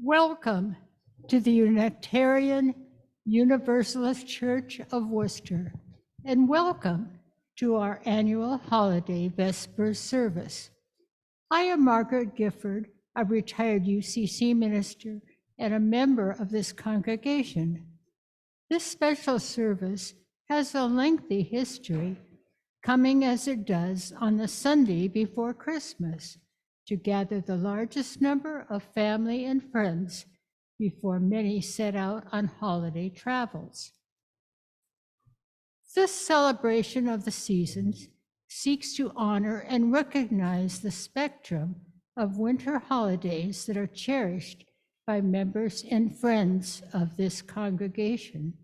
Welcome to the Unitarian Universalist Church of Worcester, and welcome to our annual holiday Vespers service. I am Margaret Gifford, a retired UCC minister and a member of this congregation. This special service has a lengthy history, coming as it does on the Sunday before Christmas, to gather the largest number of family and friends before many set out on holiday travels. This celebration of the seasons seeks to honor and recognize the spectrum of winter holidays that are cherished by members and friends of this congregation.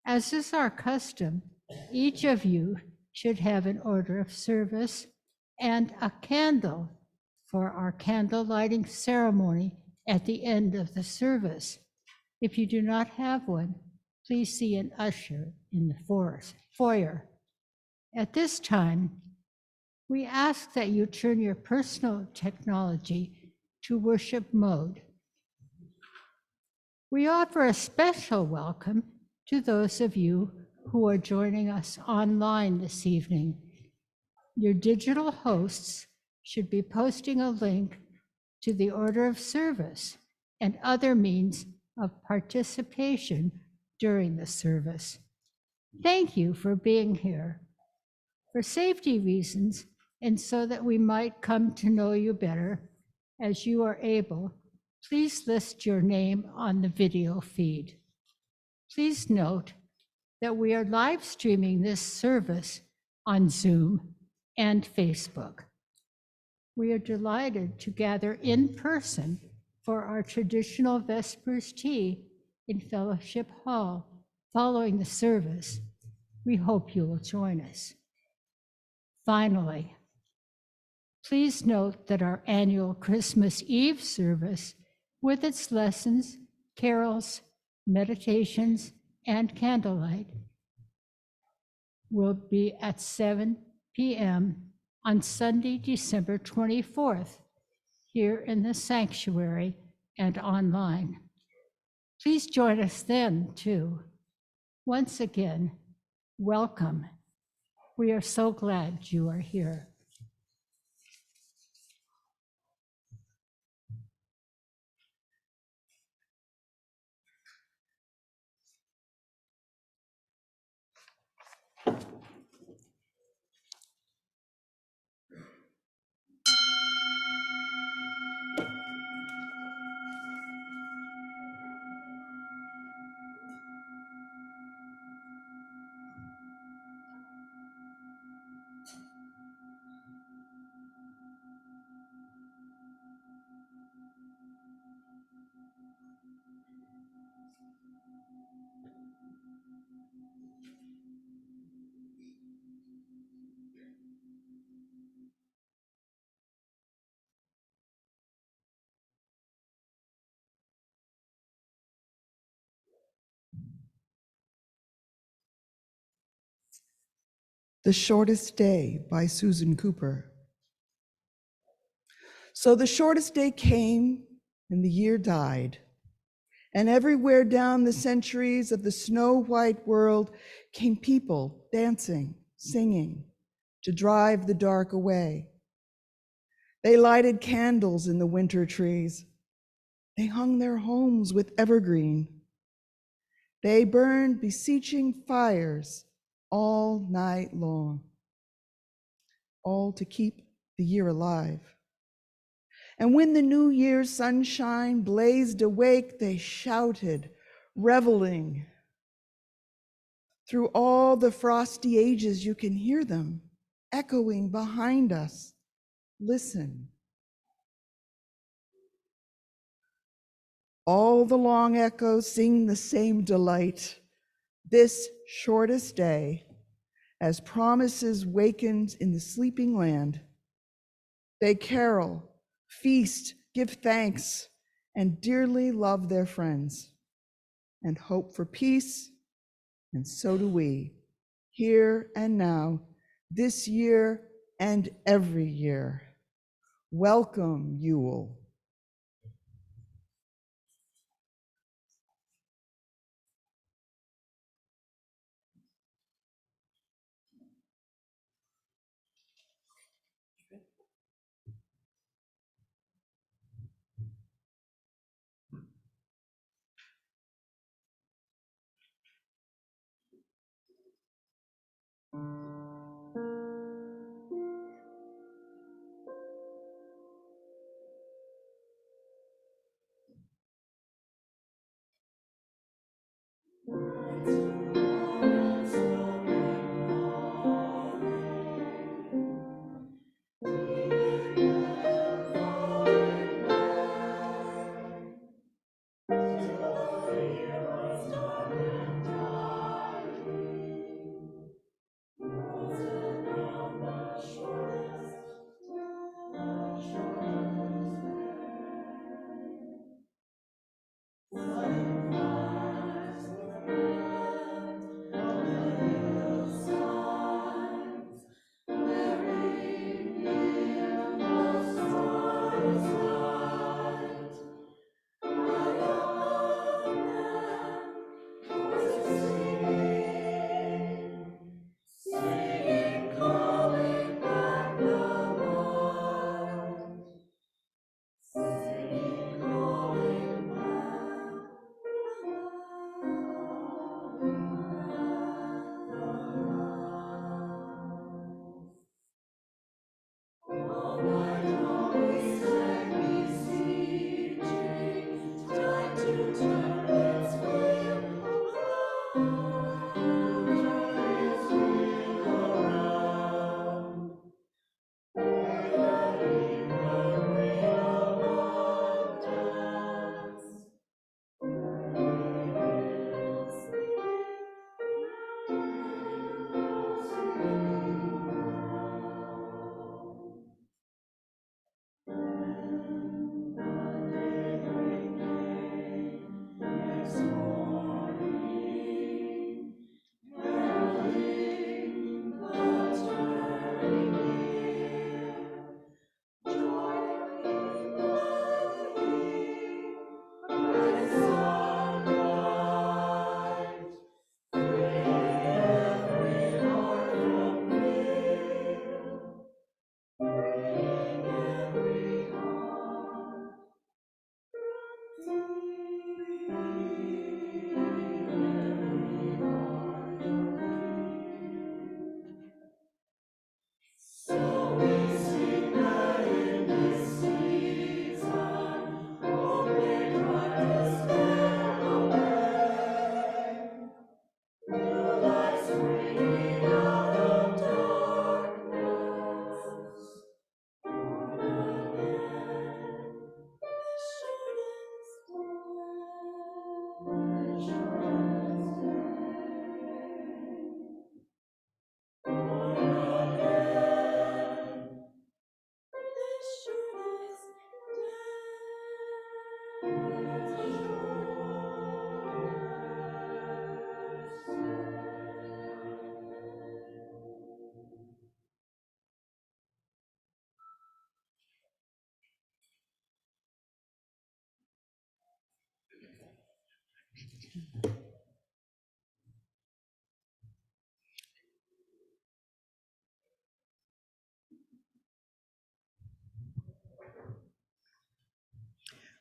As is our custom, each of you should have an order of service and a candle for our candle lighting ceremony at the end of the service. If you do not have one, please see an usher in the foyer. At this time, we ask that you turn your personal technology to worship mode. We offer a special welcome to those of you who are joining us online this evening. Your digital hosts should be posting a link to the order of service and other means of participation during the service. Thank you for being here. For safety reasons, and so that we might come to know you better, as you are able, please list your name on the video feed. Please note that we are live streaming this service on Zoom and Facebook. We are delighted to gather in person for our traditional Vespers tea in Fellowship Hall following the service. We hope you will join us. Finally, please note that our annual Christmas Eve service, with its lessons, carols, meditations, and candlelight, will be at 7 p.m. on Sunday, December 24th, here in the sanctuary and online. Please join us then, too. Once again, welcome. We are so glad you are here. The Shortest Day by Susan Cooper. So the shortest day came and the year died, And everywhere down the centuries of the snow-white world came people dancing, singing, to drive the dark away. They lighted candles in the winter trees. They hung their homes with evergreen. They burned beseeching fires all night long, all to keep the year alive. And when the New Year's sunshine blazed awake, they shouted, reveling. Through all the frosty ages, you can hear them echoing behind us. Listen. All the long echoes sing the same delight. This shortest day, as promises wakened in the sleeping land, they carol, feast, give thanks, and dearly love their friends, and hope for peace, and so do we, here and now, this year and every year. Welcome, Yule.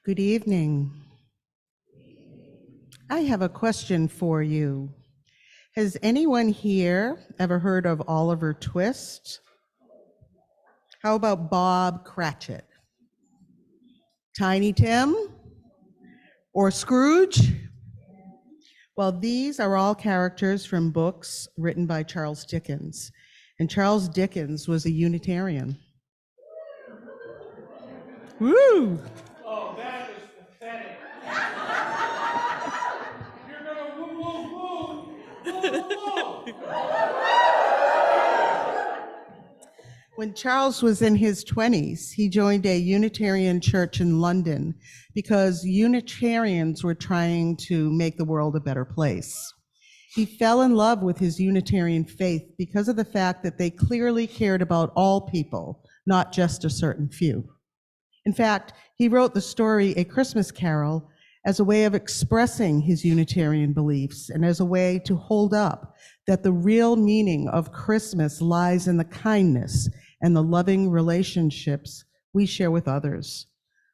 Good evening. I have a question for you. Has anyone here ever heard of Oliver Twist? How about Bob Cratchit? Tiny Tim? Or Scrooge? Well, these are all characters from books written by Charles Dickens. And Charles Dickens was a Unitarian. Woo! Oh, that is pathetic. You're gonna woo, woo, woo, woo, woo, woo. When Charles was in his 20s, he joined a Unitarian church in London because Unitarians were trying to make the world a better place. He fell in love with his Unitarian faith because of the fact that they clearly cared about all people, not just a certain few. In fact, he wrote the story A Christmas Carol as a way of expressing his Unitarian beliefs and as a way to hold up that the real meaning of Christmas lies in the kindness and the loving relationships we share with others.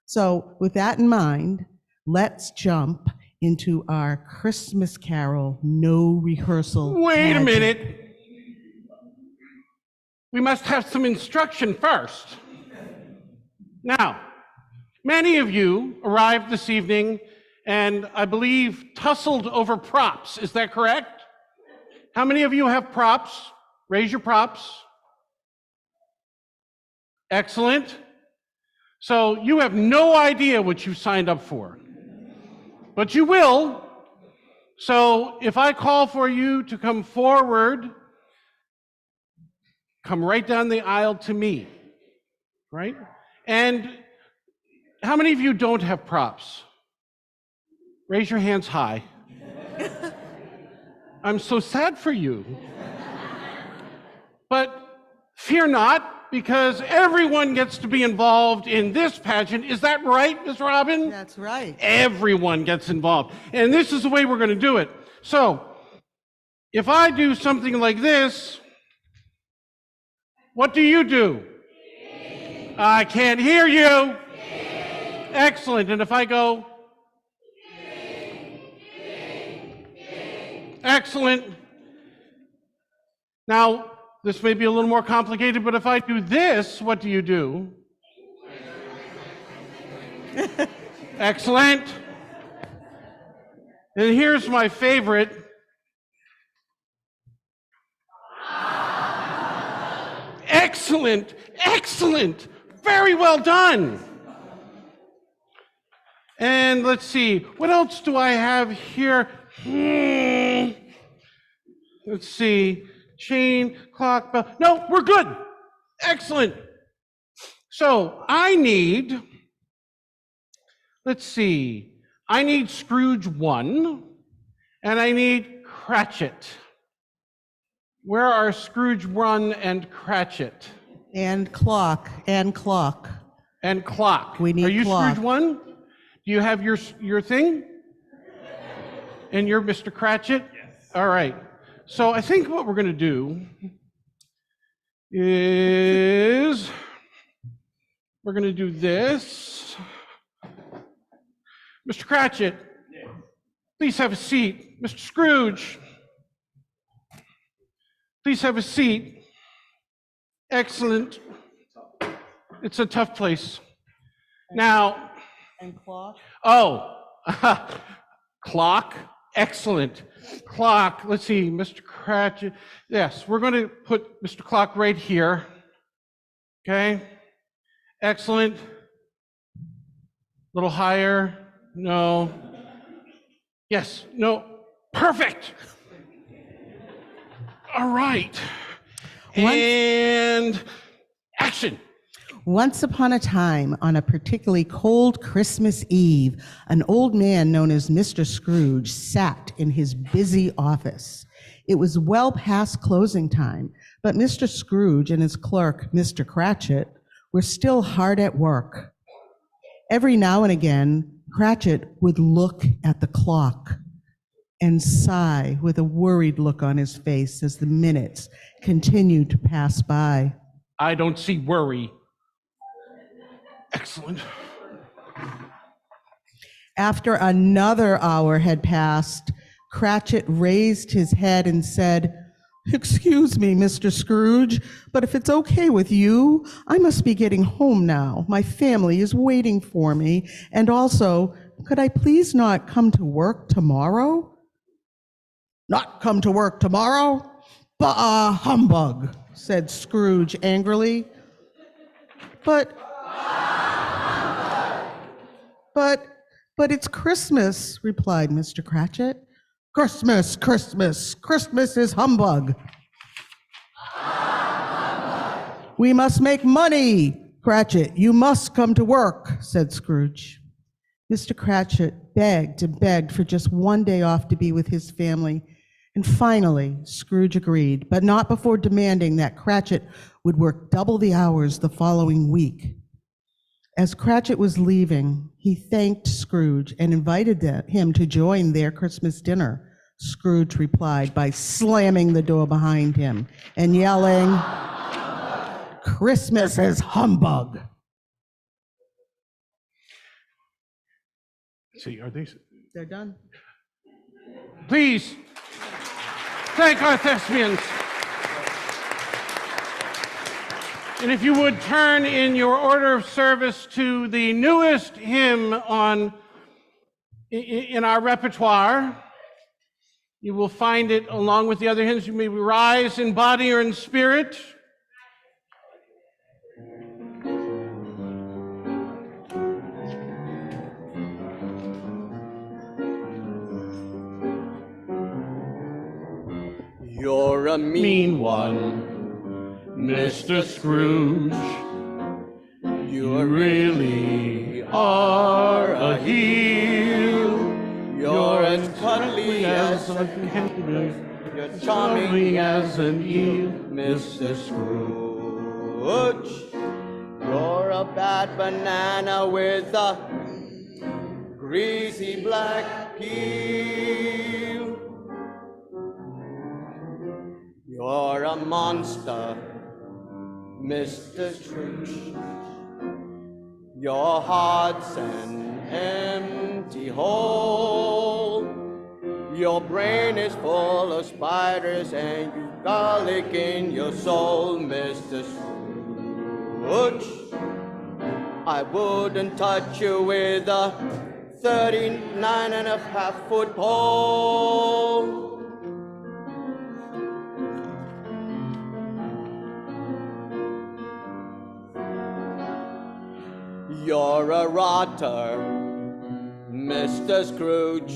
So with that in mind, let's jump into our Christmas Carol no rehearsal. Wait a pageant. minute. We must have some instruction first. Now, many of you arrived this evening and I believe tussled over props. Is that correct? How many of you have props? Raise your props. Excellent. So you have no idea what you signed up for, but you will. So if I call for you to come forward, come right down the aisle to me, right? And how many of you don't have props? Raise your hands high. I'm so sad for you. But fear not, because everyone gets to be involved in this pageant. Is that right, Ms. Robin? That's right. Everyone gets involved. And this is the way we're going to do it. So, if I do something like this, what do you do? I can't hear you. Excellent. And if I go, excellent. Now, this may be a little more complicated, but if I do this, what do you do? Excellent. And here's my favorite. Excellent, excellent, very well done. And let's see, what else do I have here? Let's see, chain, clock, bell. No, we're good. Excellent. So I need, let's see, I need Scrooge 1, and I need Cratchit. Where are Scrooge 1 and Cratchit? And clock, and clock. And clock. We need Are you clock. Scrooge 1? Do you have your thing? And you're Mr. Cratchit? Yes. All right. So I think what we're going to do is we're going to do this. Mr. Cratchit, please have a seat. Mr. Scrooge, please have a seat. Excellent. It's a tough place. Now, And clock? oh, clock, excellent. Clock, let's see, Mr. Cratchit. Yes, we're going to put Mr. Clock right here. Okay, excellent. A little higher, no. Yes, no, perfect. All right. And action. Once upon a time, on a particularly cold Christmas Eve, an old man known as Mr. Scrooge sat in his busy office. It was well past closing time, but Mr. Scrooge and his clerk, Mr. Cratchit, were still hard at work. Every now and again, Cratchit would look at the clock. and sigh with a worried look on his face as the minutes continued to pass by. I don't see worry. Excellent. After another hour had passed, Cratchit raised his head and said, "Excuse me, Mr. Scrooge, but if it's okay with you, I must be getting home now. My family is waiting for me. And also, could I please not come to work tomorrow?" "Not come to work tomorrow? Bah, humbug," said Scrooge angrily. But it's Christmas," replied Mr. Cratchit. "Christmas, Christmas, Christmas is humbug." "We must make money, Cratchit. You must come to work," said Scrooge. Mr. Cratchit begged and begged for just one day off to be with his family, and finally Scrooge agreed, but not before demanding that Cratchit would work double the hours the following week. As Cratchit was leaving, he thanked Scrooge and invited him to join their Christmas dinner. Scrooge replied by slamming the door behind him and yelling, "Christmas is humbug." See, are these? They're done. Please thank our thespians. And if you would turn in your order of service to the newest hymn in our repertoire, you will find it along with the other hymns. You may rise in body or in spirit. You're a Mean one, Mr. Scrooge. You really are a heel. You're as cuddly as a kangaroo, you're charming charming as an eel. Mr. Scrooge. You're a bad banana with a greasy black peel. You're a monster, Mr. Scrooge. Your heart's an empty hole. Your brain is full of spiders and you've garlic in your soul, Mr. Scrooge. I wouldn't touch you with a 39.5-foot pole. You're a rotter, Mr. Scrooge.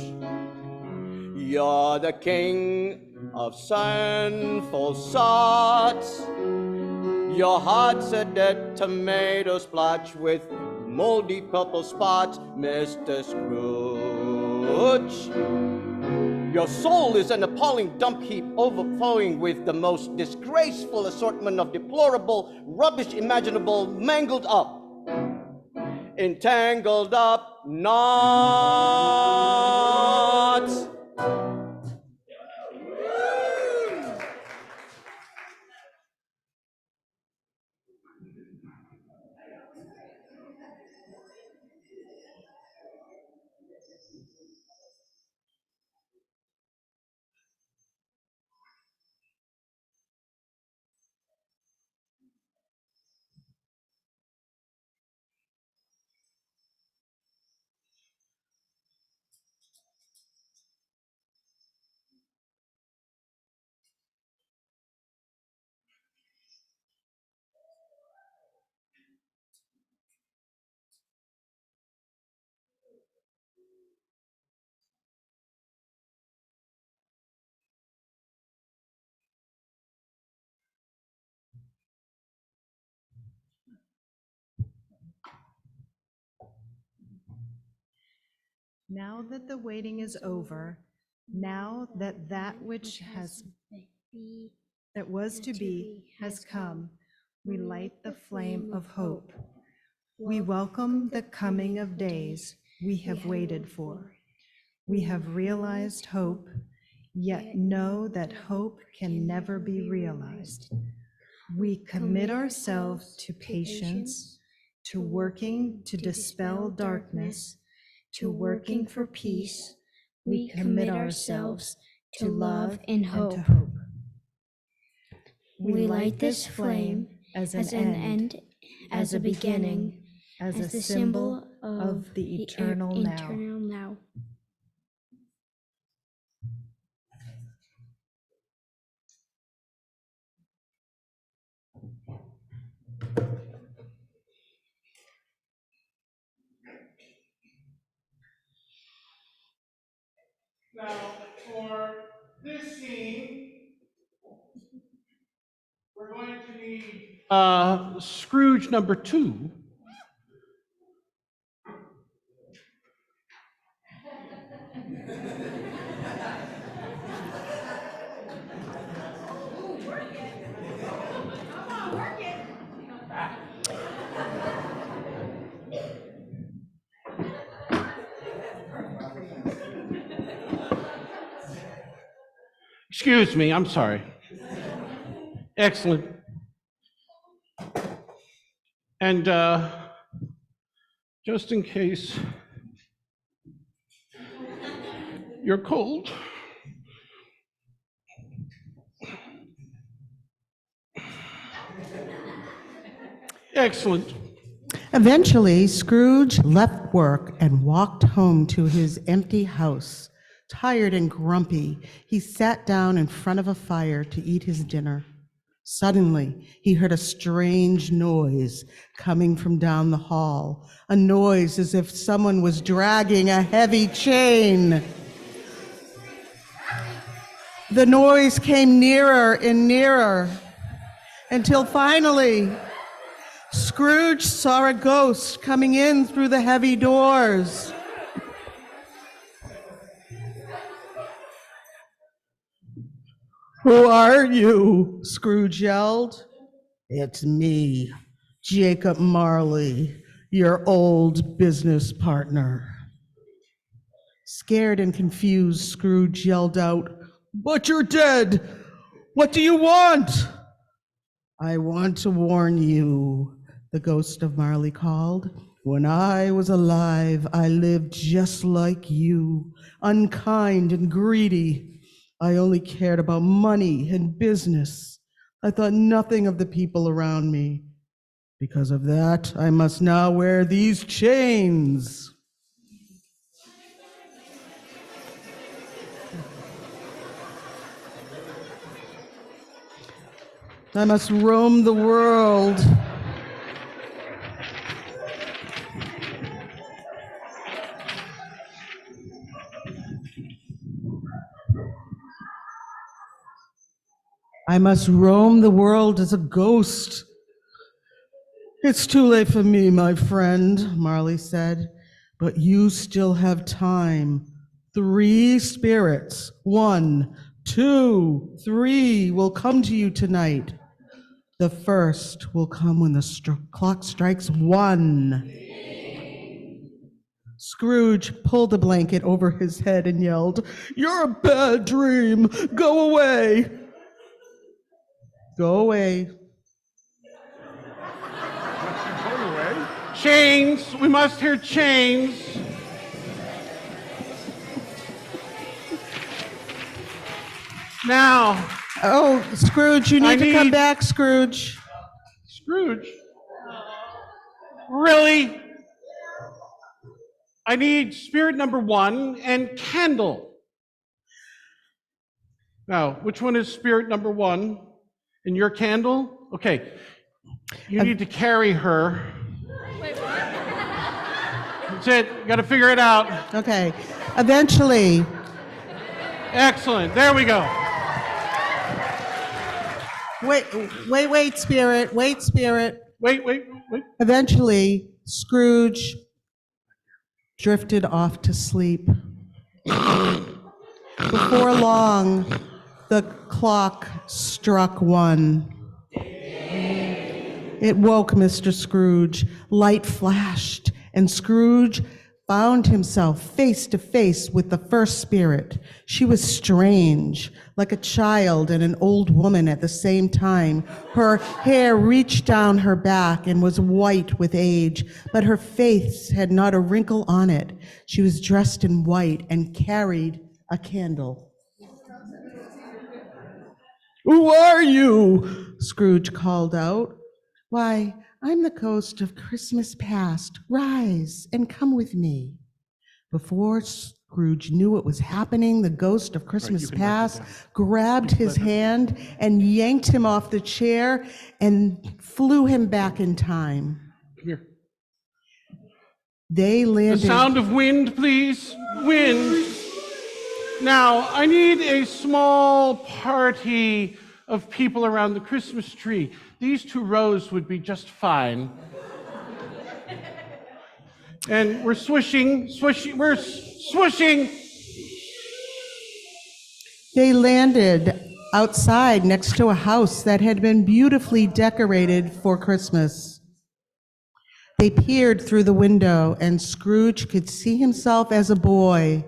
You're the king of sinful sots. Your heart's a dead tomato splotch with moldy purple spots, Mr. Scrooge. Your soul is an appalling dump heap overflowing with the most disgraceful assortment of deplorable rubbish imaginable, mangled up, entangled up knots. Now that the waiting is over, now that that which that was to be has come, we light the flame of hope. We welcome the coming of days we have waited for. We have realized hope, yet know that hope can never be realized. We commit ourselves to patience, to working to dispel darkness, to working for peace. We commit ourselves to love and to hope. We light this flame as an end, as a beginning, as a symbol of the eternal now. Now, for this scene, we're going to need Scrooge number 2. Excuse me, I'm sorry. Excellent. And just in case you're cold, excellent. Eventually, Scrooge left work and walked home to his empty house. Tired and grumpy, he sat down in front of a fire to eat his dinner. Suddenly, he heard a strange noise coming from down the hall, a noise as if someone was dragging a heavy chain. The noise came nearer and nearer until finally, Scrooge saw a ghost coming in through the heavy doors. "Who are you?" Scrooge yelled. "It's me, Jacob Marley, your old business partner." Scared and confused, Scrooge yelled out, "But you're dead! What do you want?" "I want to warn you," the ghost of Marley called. "When I was alive, I lived just like you, unkind and greedy. I only cared about money and business. I thought nothing of the people around me. Because of that, I must now wear these chains." "I must roam the world. I must roam the world as a ghost." "It's too late for me, my friend," Marley said, "but you still have time. 3 spirits, 1, 2, 3, will come to you tonight. The first will come when the clock strikes 1. Scrooge pulled a blanket over his head and yelled, "You're a bad dream. Go away." "Go away." Chains, we must hear chains. Now, Oh, Scrooge, you I need to come need- back, Scrooge. Scrooge, really? I need spirit number 1 and candle. Now, which one is spirit number 1? And your candle? Okay. You need to carry her. That's it. Got to figure it out. Okay. Eventually, Excellent. There we go. wait, Spirit. Wait, Spirit. Wait. Eventually, Scrooge drifted off to sleep. Before long, the clock struck 1. It woke Mr. Scrooge. Light flashed, and Scrooge found himself face to face with the first spirit. She was strange, like a child and an old woman at the same time. Her hair reached down her back and was white with age, but her face had not a wrinkle on it. She was dressed in white and carried a candle. "Who are you?" Scrooge called out. "Why, I'm the ghost of Christmas past. Rise and come with me." Before Scrooge knew what was happening, the ghost of Christmas past grabbed his hand and yanked him off the chair and flew him back in time. Come here. They The landed. sound of wind, please. Wind. Now, I need a small party of people around the Christmas tree. These 2 rows would be just fine. And we're swishing, we're swooshing. They landed outside next to a house that had been beautifully decorated for Christmas. They peered through the window, and Scrooge could see himself as a boy,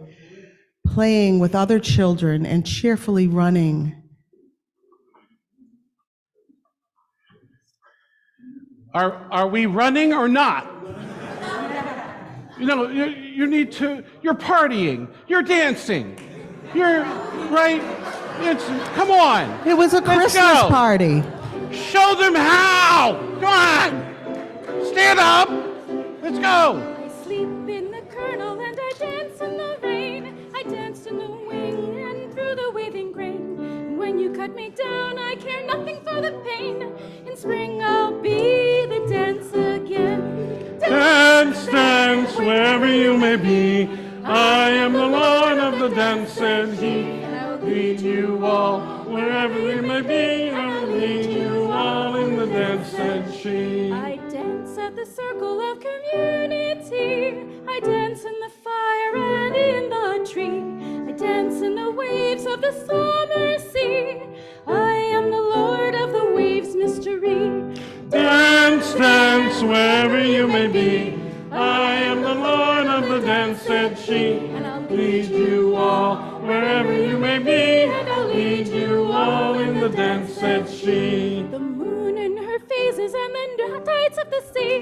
playing with other children and cheerfully running. Are we running or not? You need to, you're partying, you're dancing, you're, right? Come on. It was a Let's Christmas go. party. Show them how. Come on. Stand up. Let's go. I sleep in the kernel and I dance in the rain. I danced in the wing and through the waving grain. And when you cut me down, I care nothing for the pain. In spring I'll be the dance again. Dance, dance, wherever you may be. I am the Lord of the dance, and He lead you all wherever you may be. I'll lead you all in the dance, said she. I dance at the circle of community. I dance in the fire and in the tree. I dance in the waves of the summer sea. I am the Lord of the waves mystery. Dance, dance, wherever you may be. I am the Lord of the dance, said she. And I'll Lead you all wherever you may be. And I'll Lead you all in the dance, said she. The moon in her phases and the tides of the sea,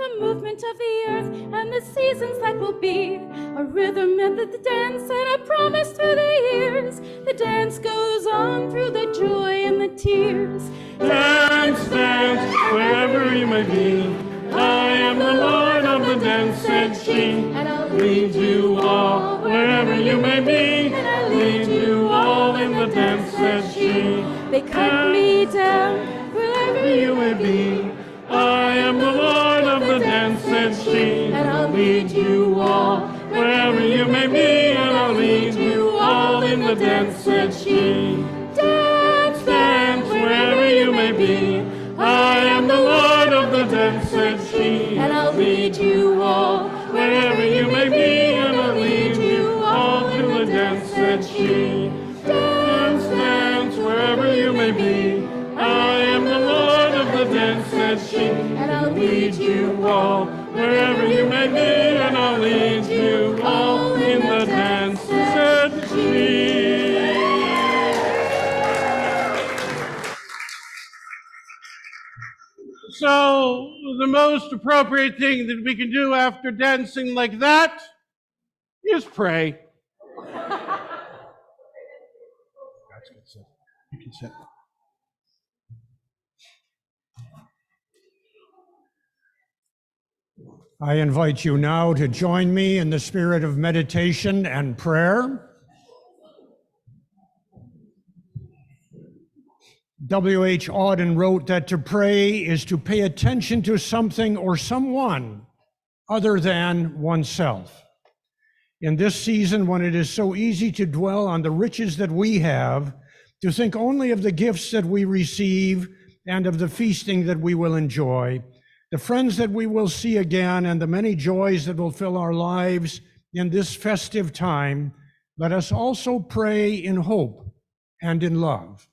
the movement of the earth and the seasons that will be, a rhythm and the dance and a promise through the years. The dance goes on through the joy and the tears. Dance, dance, wherever you may be. I am the Lord of the dance, said she. And I'll Lead you all wherever you may be. And I'll Lead you all in the dance, said she. They cut me down wherever You may be. I am the Lord of the dance, said she. And I'll Lead you all wherever you may be. And I'll lead you all in the dance, said she. dance, Dance wherever you may be. I am the Lord of the dance, said she. And I'll lead you all Wherever you may be, and I'll lead you all in the dance, said she. Dance, dance, wherever you may be. I am the Lord of the dance, said she. And I'll Lead you all wherever you may be, and I'll lead you all in the dance, said she. So, the most appropriate thing that we can do after dancing like that is pray. That's good, sir. You can sit. I invite you now to join me in the spirit of meditation and prayer. W.H. Auden wrote that to pray is to pay attention to something or someone other than oneself. In this season, when it is so easy to dwell on the riches that we have, to think only of the gifts that we receive and of the feasting that we will enjoy, the friends that we will see again, and the many joys that will fill our lives in this festive time, let us also pray in hope and in love.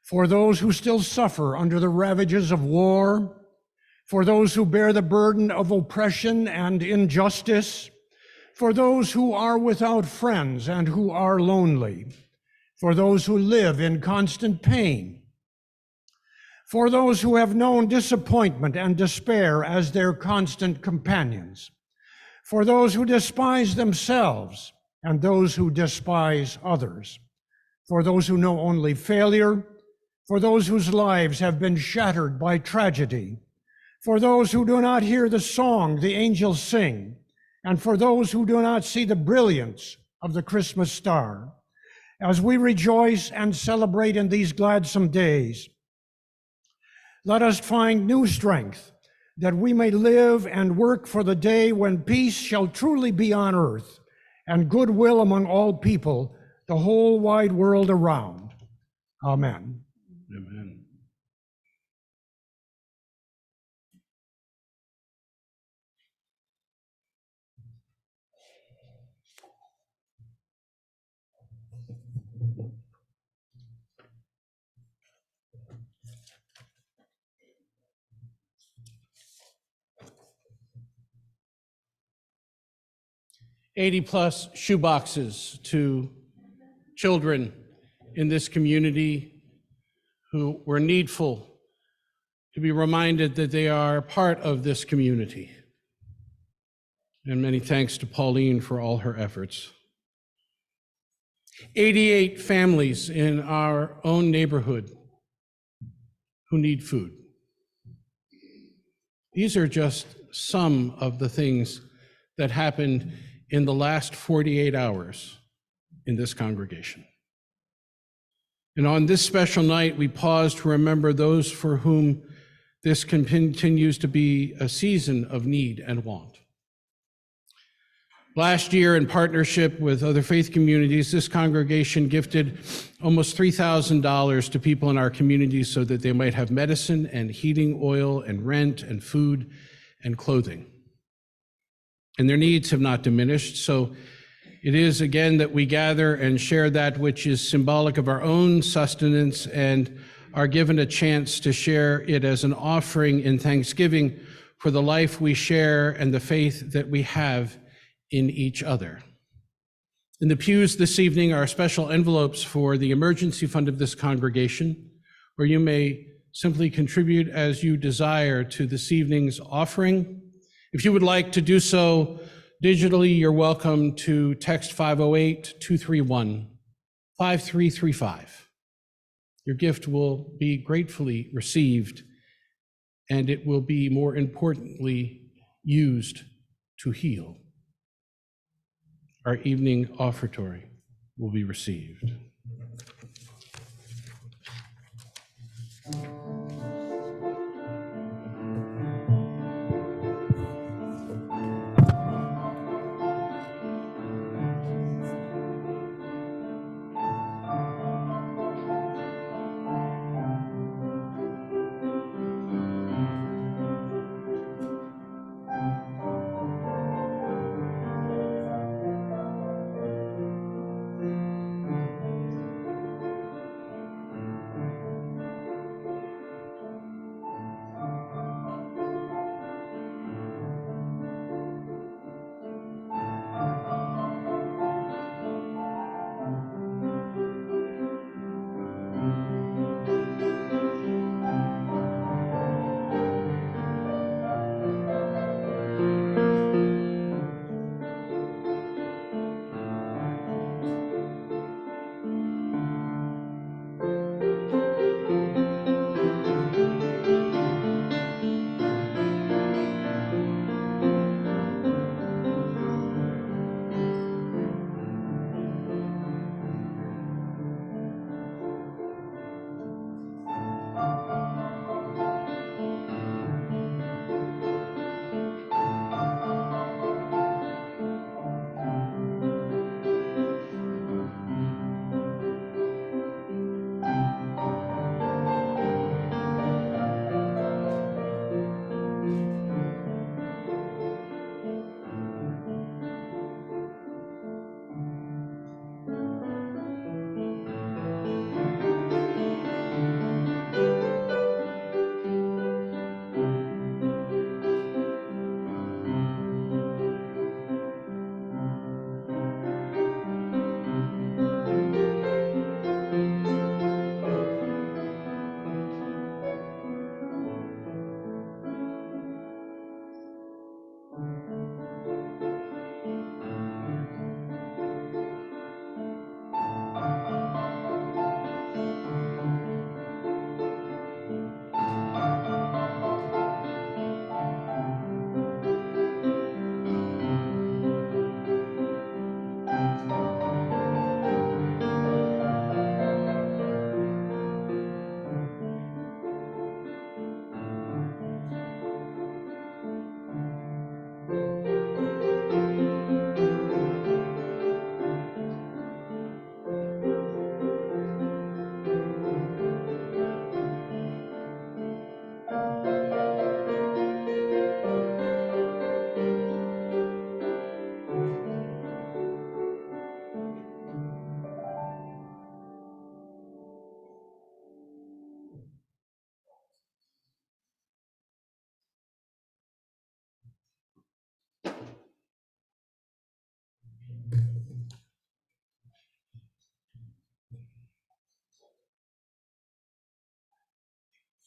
For those who still suffer under the ravages of war, for those who bear the burden of oppression and injustice, for those who are without friends and who are lonely, for those who live in constant pain, for those who have known disappointment and despair as their constant companions, for those who despise themselves and those who despise others, for those who know only failure, for those whose lives have been shattered by tragedy, for those who do not hear the song the angels sing, and for those who do not see the brilliance of the Christmas star. As we rejoice and celebrate in these gladsome days, let us find new strength that we may live and work for the day when peace shall truly be on earth and goodwill among all people, the whole wide world around. Amen. Amen. +80 shoeboxes to children in this community who were needful to be reminded that they are part of this community. And many thanks to Pauline for all her efforts. 88 families in our own neighborhood who need food. These are just some of the things that happened in the last 48 hours in this congregation. And on this special night, we pause to remember those for whom this continues to be a season of need and want. Last year, in partnership with other faith communities, this congregation gifted almost $3,000 to people in our community so that they might have medicine and heating oil and rent and food and clothing. And their needs have not diminished, so it is again that we gather and share that which is symbolic of our own sustenance and are given a chance to share it as an offering in thanksgiving for the life we share and the faith that we have in each other. In the pews this evening are special envelopes for the emergency fund of this congregation, where you may simply contribute as you desire to this evening's offering. If you would like to do so digitally, you're welcome to text 508-231-5335. Your gift will be gratefully received, and it will be, more importantly, used to heal. Our evening offertory will be received.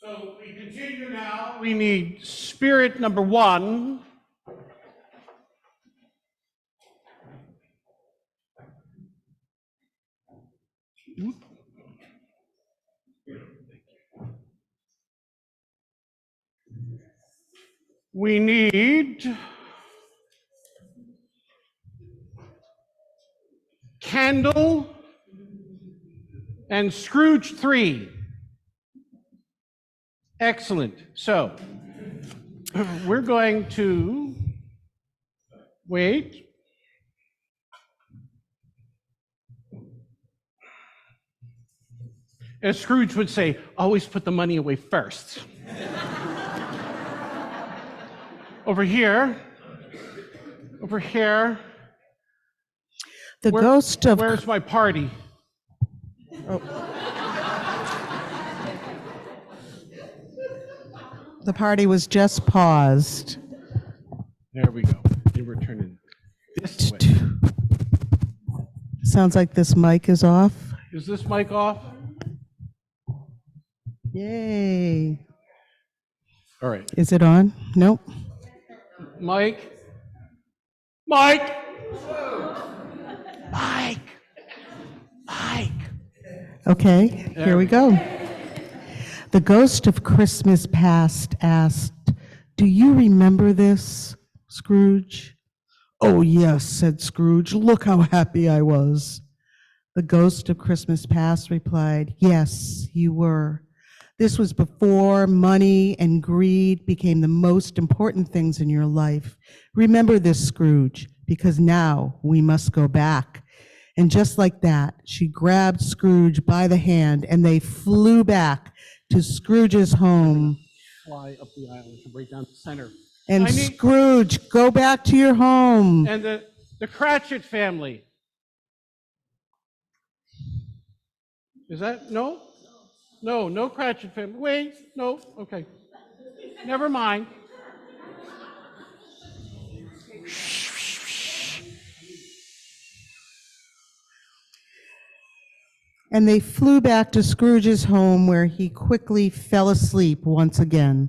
So we continue now. We need spirit number 1. We need candle and Scrooge 3. Excellent. So we're going to wait. As Scrooge would say, always put the money away first. Over here. The ghost of Where's my party? the party was just paused. There we go. And we're turning this way. Sounds like this mic is off. Is this mic off? Yay. All right. Is it on? Nope. Mike? Mike! Mike! Mike! Okay, here we go. The ghost of Christmas past asked, "Do you remember this, Scrooge?" "Oh, yes," said Scrooge. "Look how happy I was." The ghost of Christmas past replied, "Yes, you were. This was before money and greed became the most important things in your life. Remember this, Scrooge, because now we must go back." And just like that, she grabbed Scrooge by the hand and they flew back to Scrooge's home. Fly up the aisle to right down the center. And I need- Scrooge, go back to your home. And the Cratchit family. Is that, no? No Cratchit family. Wait, no, okay. Never mind. And they flew back to Scrooge's home where he quickly fell asleep once again.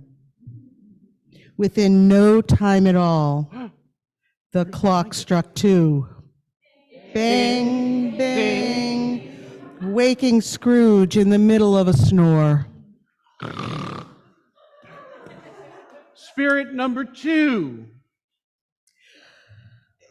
Within no time at all, the clock struck 2. Bang, bang, waking Scrooge in the middle of a snore. Spirit number 2.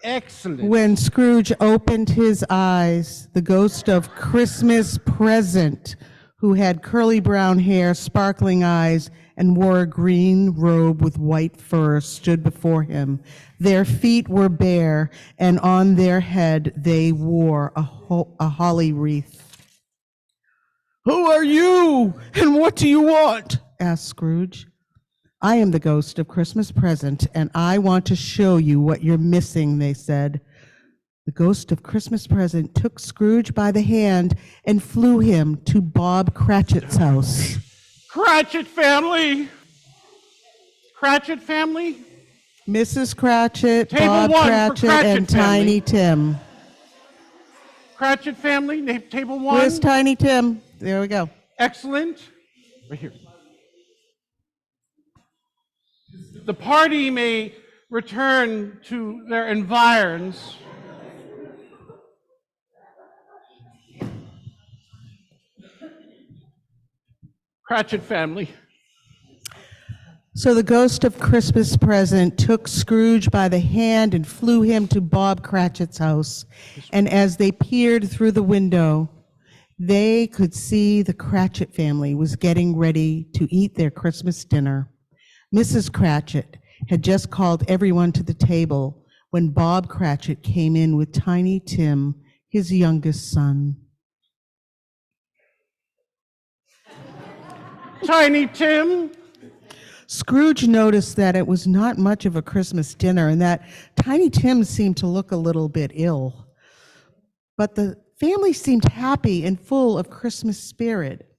Excellent. When Scrooge opened his eyes, the ghost of Christmas Present, who had curly brown hair, sparkling eyes, and wore a green robe with white fur, stood before him. Their feet were bare, and on their head they wore a holly wreath. "Who are you, and what do you want?" asked Scrooge. "I am the ghost of Christmas Present, and I want to show you what you're missing," they said. The ghost of Christmas Present took Scrooge by the hand and flew him to Bob Cratchit's house. Cratchit family. Cratchit family. Mrs. Cratchit, Table Bob 1 for Cratchit, Cratchit and family. Tiny Tim. Cratchit family, table 1. Where's Tiny Tim? There we go. Excellent. Right here. The party may return to their environs. Cratchit family. So the ghost of Christmas Present took Scrooge by the hand and flew him to Bob Cratchit's house. And as they peered through the window, they could see the Cratchit family was getting ready to eat their Christmas dinner. Mrs. Cratchit had just called everyone to the table when Bob Cratchit came in with Tiny Tim, his youngest son. Tiny Tim. Scrooge noticed that it was not much of a Christmas dinner and that Tiny Tim seemed to look a little bit ill. But the family seemed happy and full of Christmas spirit.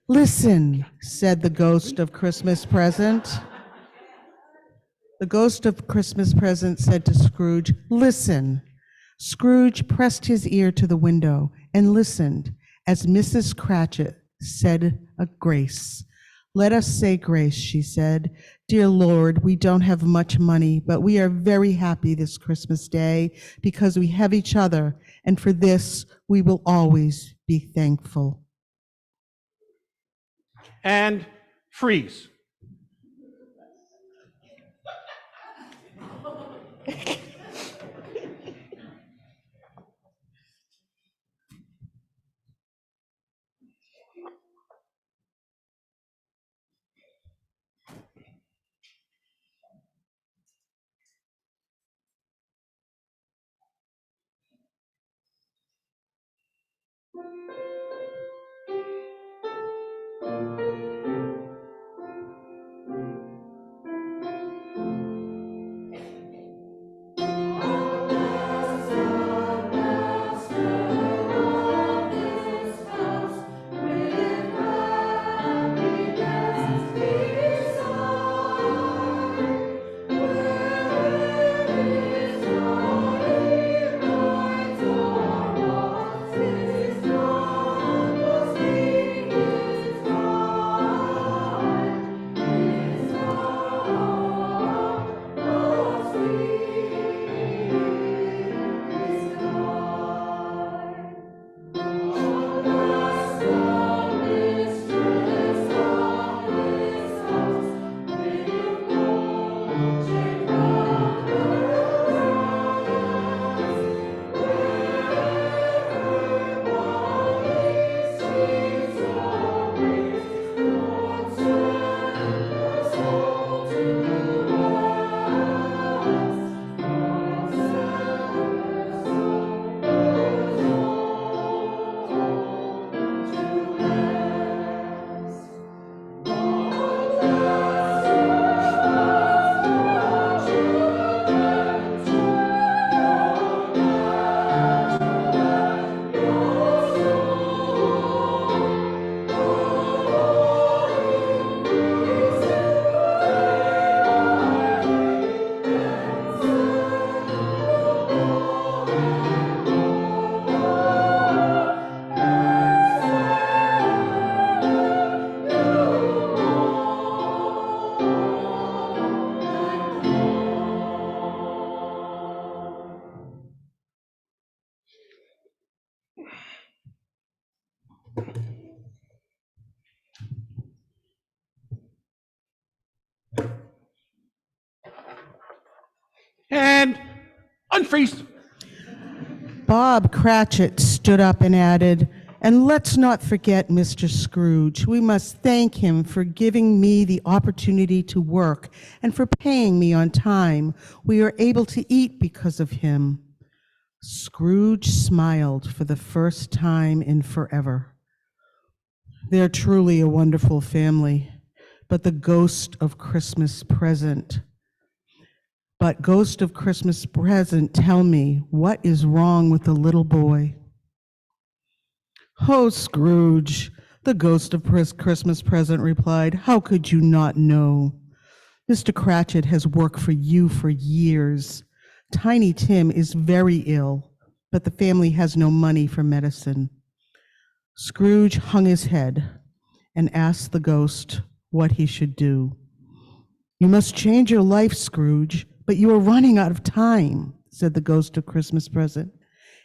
"Listen," said the ghost of Christmas Present. The ghost of Christmas Present said to Scrooge, "Listen." Scrooge pressed his ear to the window and listened as Mrs. Cratchit said a grace. "Let us say grace," she said. "Dear Lord, we don't have much money, but we are very happy this Christmas Day because we have each other, and for this we will always be thankful." And freeze. And unfreeze. Bob Cratchit stood up and added, "And let's not forget Mr. Scrooge. We must thank him for giving me the opportunity to work and for paying me on time. We are able to eat because of him." Scrooge smiled for the first time in forever. They're truly a wonderful family, but the ghost of Christmas present. Ghost of Christmas present, tell me, what is wrong with the little boy? "Oh, Scrooge," the ghost of Christmas present replied, "how could you not know? Mr. Cratchit has worked for you for years. Tiny Tim is very ill, but the family has no money for medicine." Scrooge hung his head and asked the ghost what he should do. "You must change your life, Scrooge, but you are running out of time," said the ghost of Christmas present.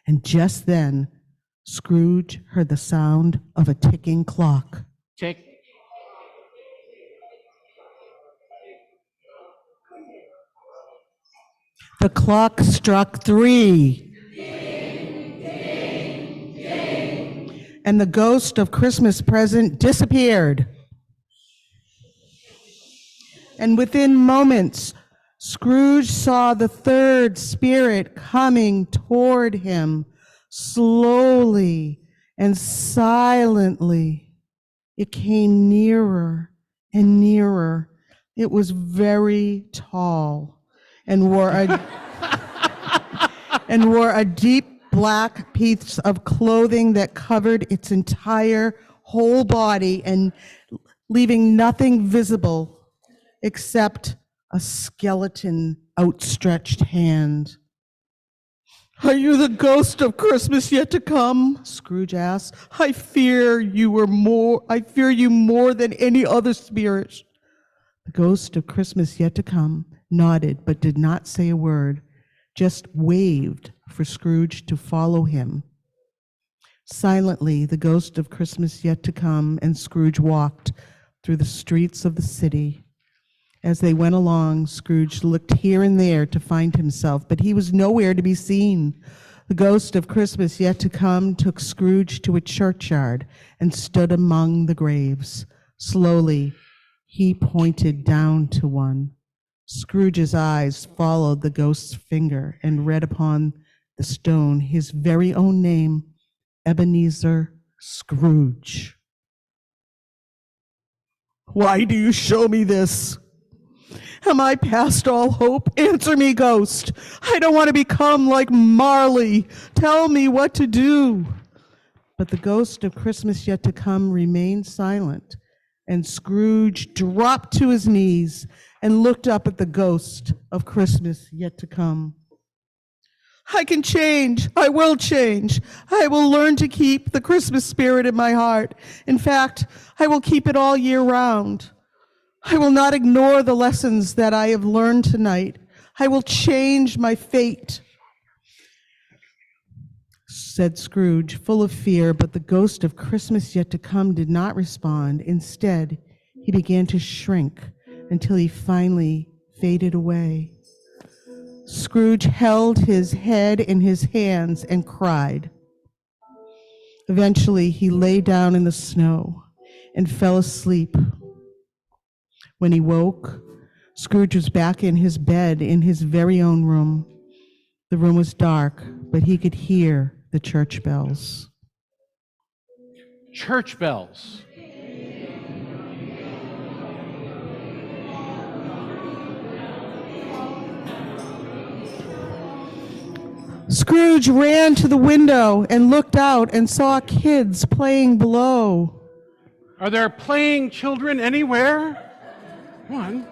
And just then, Scrooge heard the sound of a ticking clock. Tick. The clock struck 3. And the ghost of Christmas present disappeared. And within moments, Scrooge saw the third spirit coming toward him, slowly and silently. It came nearer and nearer. It was very tall and wore a deep black piece of clothing that covered its entire whole body and leaving nothing visible except a skeleton outstretched hand. Are you the ghost of Christmas yet to come? Scrooge asked. I fear you more than any other spirit. The ghost of Christmas yet to come nodded but did not say a word, just waved for Scrooge to follow him. Silently, the ghost of Christmas yet to come and Scrooge walked through the streets of the city. As they went along, Scrooge looked here and there to find himself, but he was nowhere to be seen. The ghost of Christmas yet to come took Scrooge to a churchyard and stood among the graves. Slowly, he pointed down to one. Scrooge's eyes followed the ghost's finger and read upon the stone his very own name, Ebenezer Scrooge. Why do you show me this? Am I past all hope? Answer me, ghost. I don't want to become like Marley. Tell me what to do. But the ghost of Christmas yet to come remained silent, and Scrooge dropped to his knees and looked up at the ghost of Christmas yet to come. I can change. I will change. I will learn to keep the Christmas spirit in my heart. In fact, I will keep it all year round. I will not ignore the lessons that I have learned tonight. I will change my fate, said Scrooge, full of fear, but the ghost of Christmas yet to come did not respond. Instead, he began to shrink until he finally faded away. Scrooge held his head in his hands and cried. Eventually, he lay down in the snow and fell asleep. When he woke, Scrooge was back in his bed in his very own room. The room was dark, but he could hear the church bells. Church bells. Scrooge ran to the window and looked out and saw kids playing below. Are there playing children anywhere? One.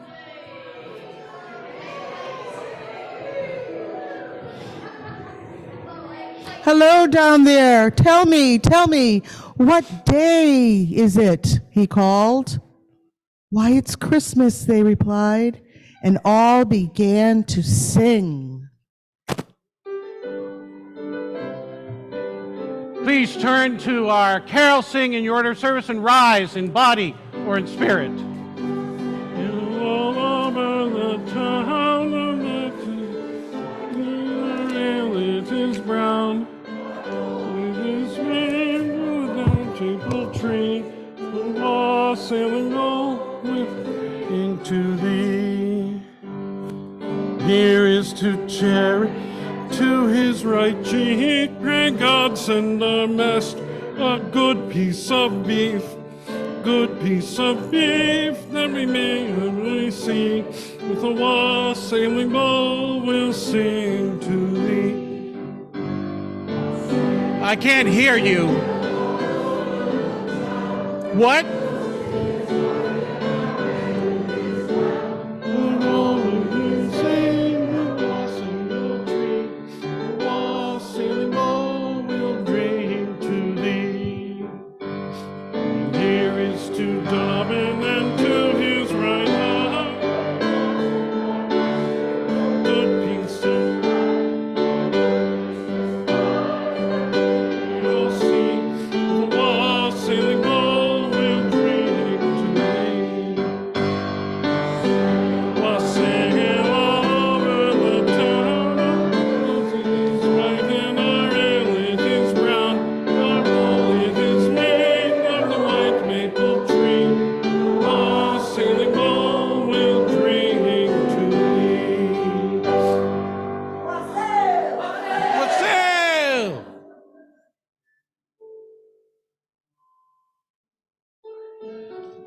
Hello down there. Tell me, what day is it? He called. Why, it's Christmas, they replied, and all began to sing. Please turn to our carol sing in your order of service and rise in body or in spirit. All over the town of it is brown. It is rain without maple tree. The law sailing all into thee. Here is to Cherry, to his right cheek. Pray God send our master a good piece of beef. Good piece of beef that we may see. With a wassailing bowl we'll sing to thee. I can't hear you. What?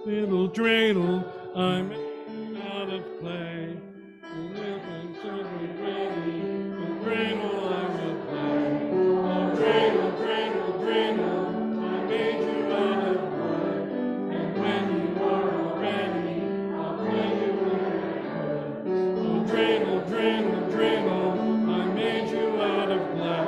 Little dreidel, I'm out of clay. Dreidel, I will play. Oh, dreidel, dreidel, dreidel, I made you out of clay. And when you are ready, I'll play you out of clay. Oh, dreidel, dreidel, dreidel, I made you out of clay.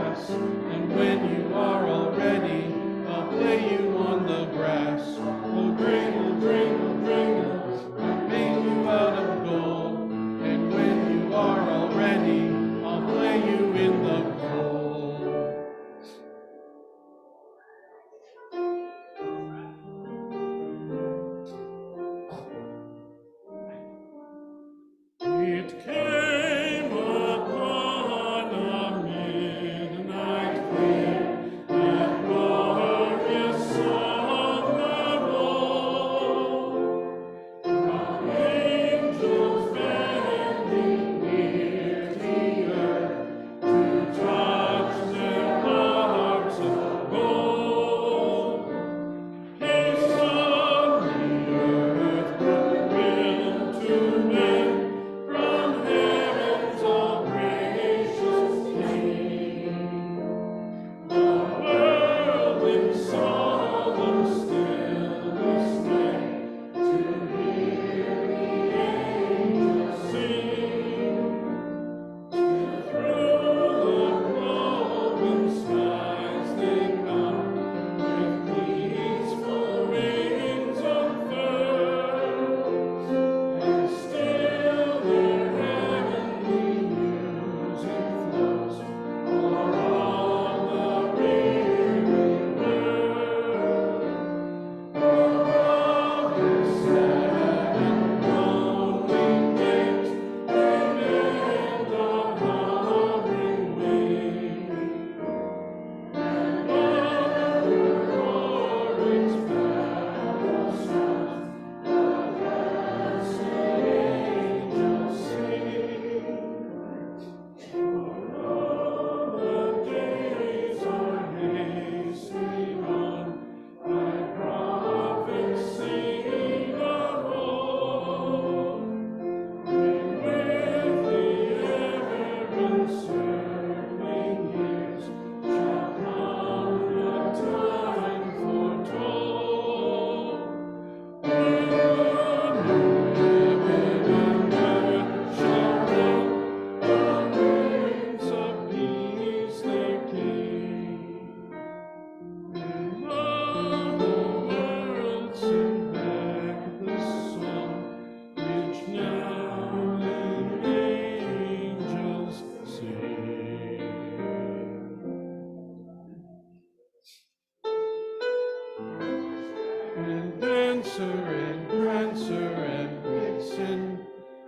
And Dancer and Prancer and Vixen,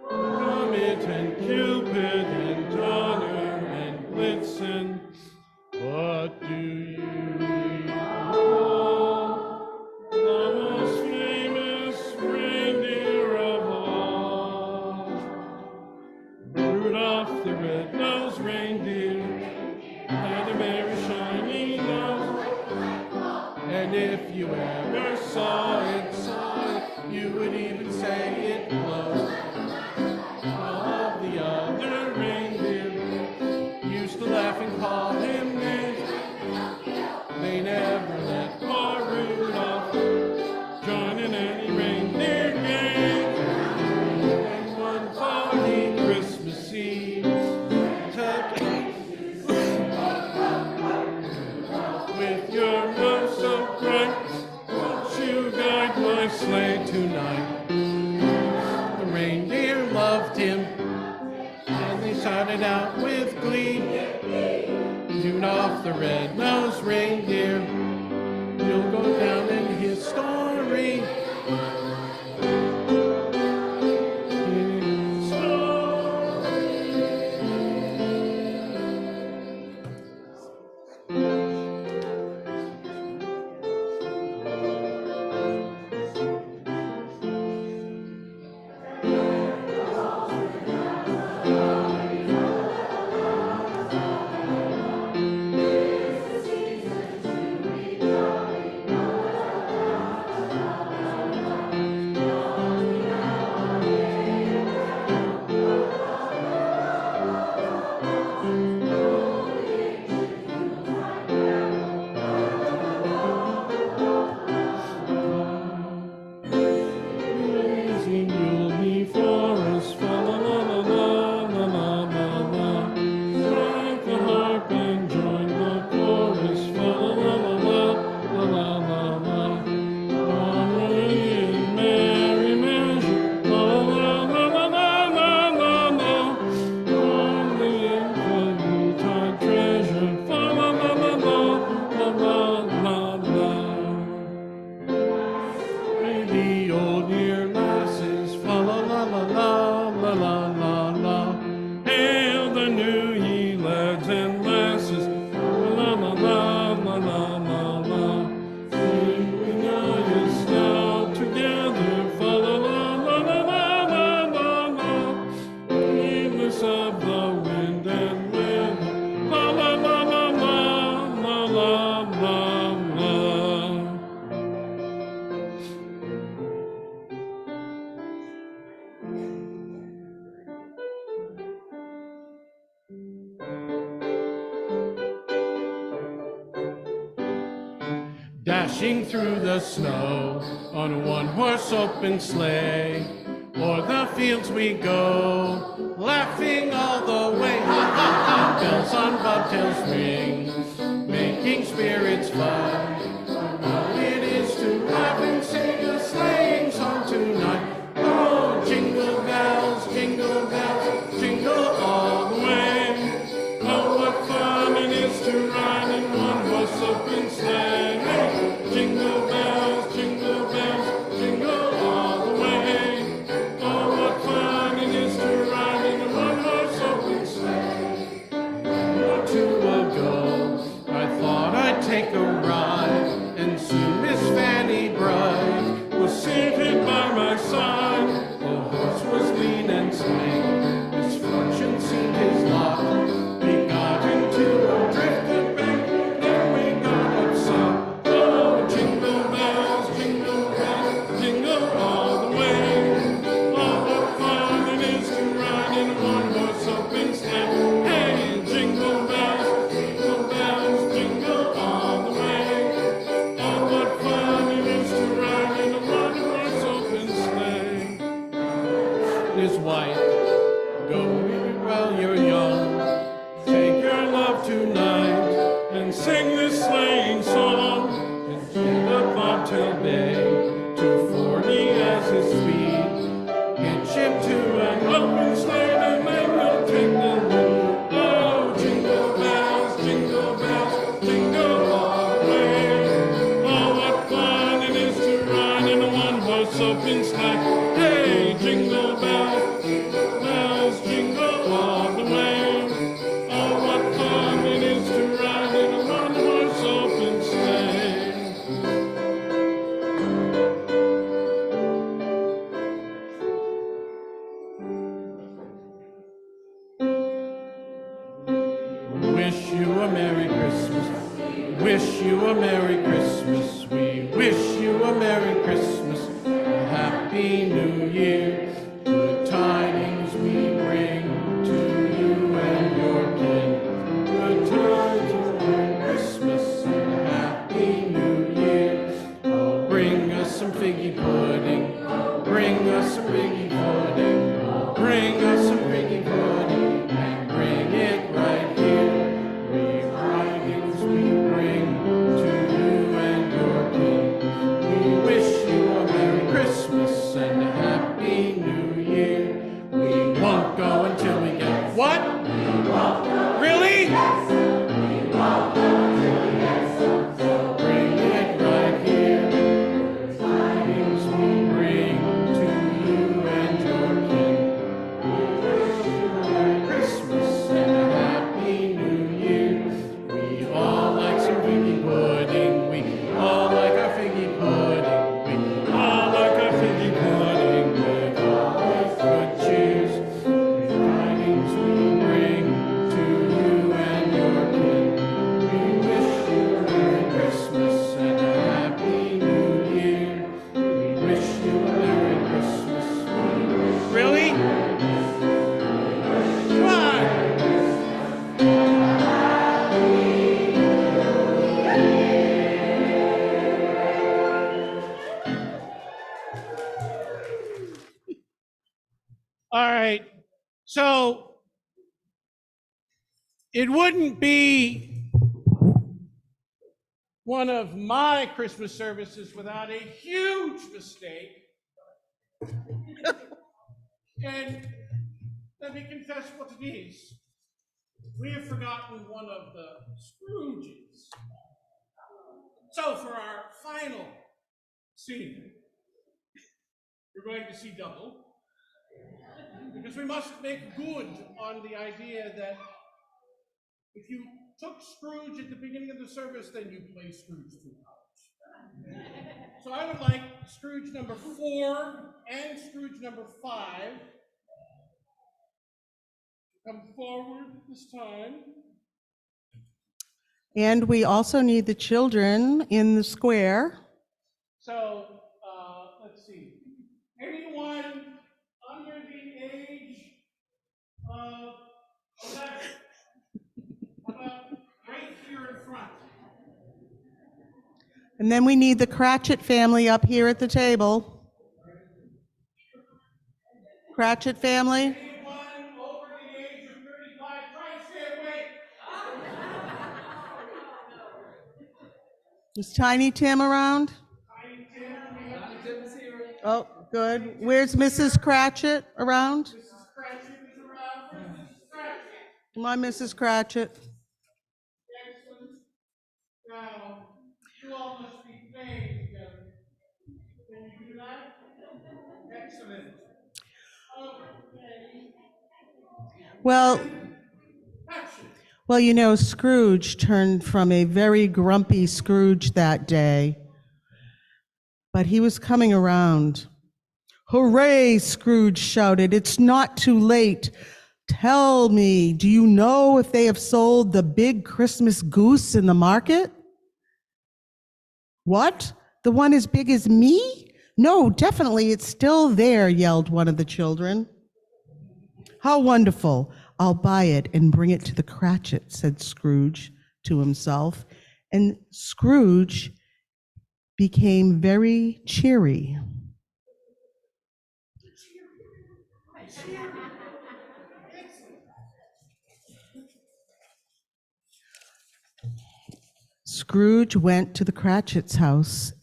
Comet and Cupid and Donner and Blitzen, what do you call the most famous reindeer of all? Rudolph the red-nosed reindeer had a very shiny nose, and if you ever saw it, you would even say it glows. All of the other reindeer used to laugh and call him names. They never let poor Rudolph join in any reindeer game. And one foggy Christmas Eve, with your nose so bright, won't you guide my sleigh tonight? The reindeer loved him, and they shouted out with glee, Rudolph the red-nosed reindeer, you'll go down in history. Amazing you'll be for us, fa la la la la la la la. Strike the harp and join the chorus, fa la la la la la la la. Harmony in merry measure, la la la la la la la la. On the Yuletide treasure, fa la la la la la la la. The old year lasses, fa la la la la la la la la. Hail the new ye lads and lasses, la la la la la la la. Singing us now together, fa la la la la la la la la. Heedless of the wind and weather, la la la la la la la la la. Dashing through the snow on a one-horse open sleigh, o'er the fields we go, laughing all the way. Ha ha ha! Bells on bobtails ring, making spirits fly. How it is to laugh and sing a sleighing song tonight. Oh, jingle bells, jingle all the way. Oh, what fun it is to ride in one-horse open sleigh. Hey, jingle bells, jingle all the way. Oh, what fun it is to ride in a one-horse open sleigh. Or two ago, I thought I'd take a ride, and soon Miss Fanny Bright was seated by my side. The horse was lean and sleek, misfortune seemed his lot. We got into a drifted bank, then we got upset. Oh, jingle bells, jingle all the way. Oh, what fun it is to ride in a one-horse open sleigh. Hey, jingle bells, jingle all the way. Oh, what fun it is to ride in a one-horse open sleigh. Is white, go while you're young. Take your love tonight and sing this sleighing song. And keep the bobtail bay, 240 as his speed. Hitch him to an open sleigh and then we'll take the lead. Oh, jingle bells, jingle all the way. Oh, what fun open sleigh. Hey, jingle bells, bells jingle all the way. Oh, what fun it is to ride in a one-horse open sleigh. Wish you a Merry Christmas. Wish you a Merry Christmas. We wish you a Merry Christmas. A Happy New Year. Good tidings we bring to you and your kin. Good tidings and Christmas and a Happy New Year. Oh, bring us some figgy pudding. Bring us some figgy pudding. Bring us some figgy pudding. And bring it right here. Tidings we bring to you and your king. We wish you a Merry Christmas and a Happy New Year. We won't go until we get what? Really? Bring it right here. Tidings we bring to you and your king. We wish you a Merry Christmas and a Happy New Year. We all like some figgy pudding. We all like our figgy pudding. We all like our figgy pudding with all good cheers. Tidings we bring to you and your kin. We wish you a Merry Christmas and a Happy New Year. We wish you a Merry Christmas. Really? Come on. All right, so it wouldn't be one of my Christmas services without a huge mistake. And let me confess what it is. We have forgotten one of the Scrooges. So for our final scene, we're going to see double. Because we must make good on the idea that if you took Scrooge at the beginning of the service, then you play Scrooge throughout. So I would like Scrooge number 4 and Scrooge number 5 to come forward this time. And we also need the children in the square. So let's see. Anyone under the age of 11? How about right here in front? And then we need the Cratchit family up here at the table. Cratchit family. Anyone over the age of 35, try to stay awake. Is Tiny Tim around? Tiny Tim is here. Oh, good. Where's Mrs. Cratchit around? Mrs. Cratchit is around. Where's Mrs. Cratchit? Come on, Mrs. Cratchit. Excellent. Now, you all must be playing together. Can you do that? Excellent. Okay. Well, Action. well, you know, Scrooge turned from a very grumpy Scrooge that day, but he was coming around. Hooray, Scrooge shouted. It's not too late. Tell me, do you know if they have sold the big Christmas goose in the market? What? The one as big as me? No, definitely, it's still there, yelled one of the children. How wonderful. I'll buy it and bring it to the Cratchit, said Scrooge to himself. And Scrooge became very cheery. Scrooge went to the Cratchit's house,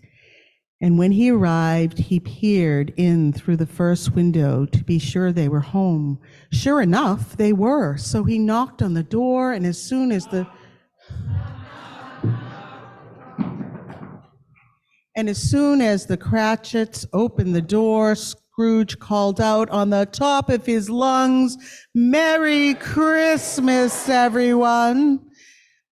and when he arrived, he peered in through the first window to be sure they were home. Sure enough, they were, so he knocked on the door, and as soon as And as soon as the Cratchits opened the door, Scrooge called out on the top of his lungs, "Merry Christmas, everyone!"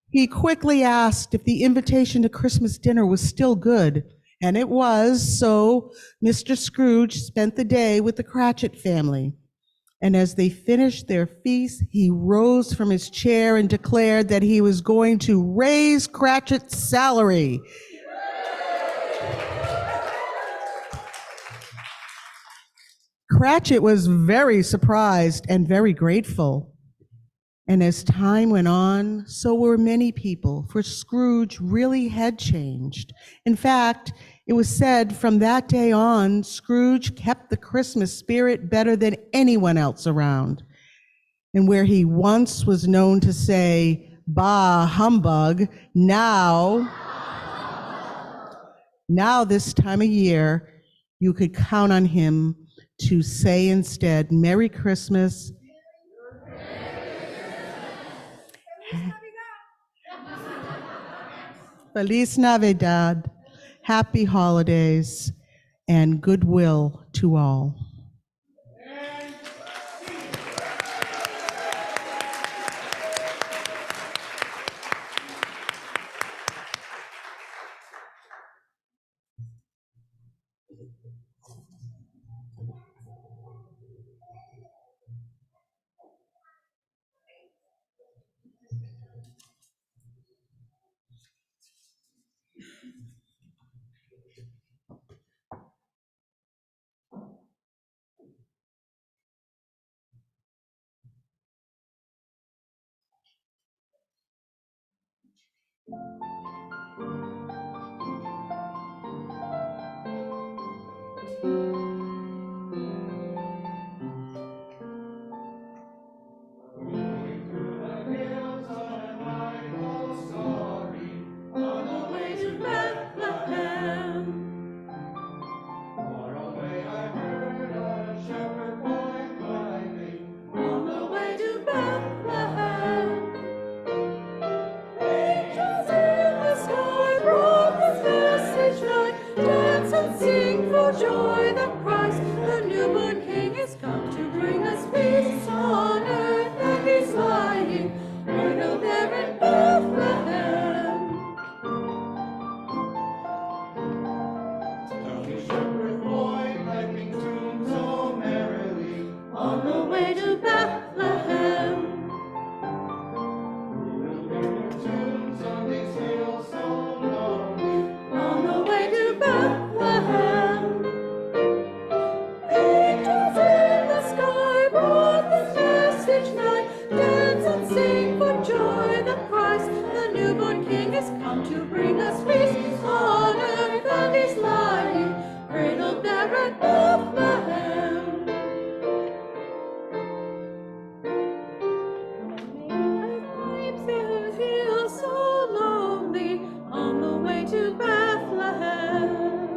He quickly asked if the invitation to Christmas dinner was still good, and it was, so Mr. Scrooge spent the day with the Cratchit family. And as they finished their feast, he rose from his chair and declared that he was going to raise Cratchit's salary. Cratchit was very surprised and very grateful. And as time went on, so were many people, for Scrooge really had changed. In fact, it was said from that day on, Scrooge kept the Christmas spirit better than anyone else around. And where he once was known to say, "Bah, humbug," now this time of year, you could count on him to say instead, "Merry Christmas." Feliz Navidad, happy holidays, and goodwill to all. Joy that Christ, the newborn King, is come to bring us peace on earth, and He's lying cradled there in Bethlehem. Tell me, shepherd boy, piping tunes so merrily, On the way to Bethlehem, who will bring your tunes on these hills so lonely? on the way to Bethlehem. Angels in the sky brought this message nigh. Dance and sing for joy that Christ, the newborn King, is come to bring us peace on earth, and He's lying cradled there at Bethlehem. I feel so lonely on the way to Bethlehem.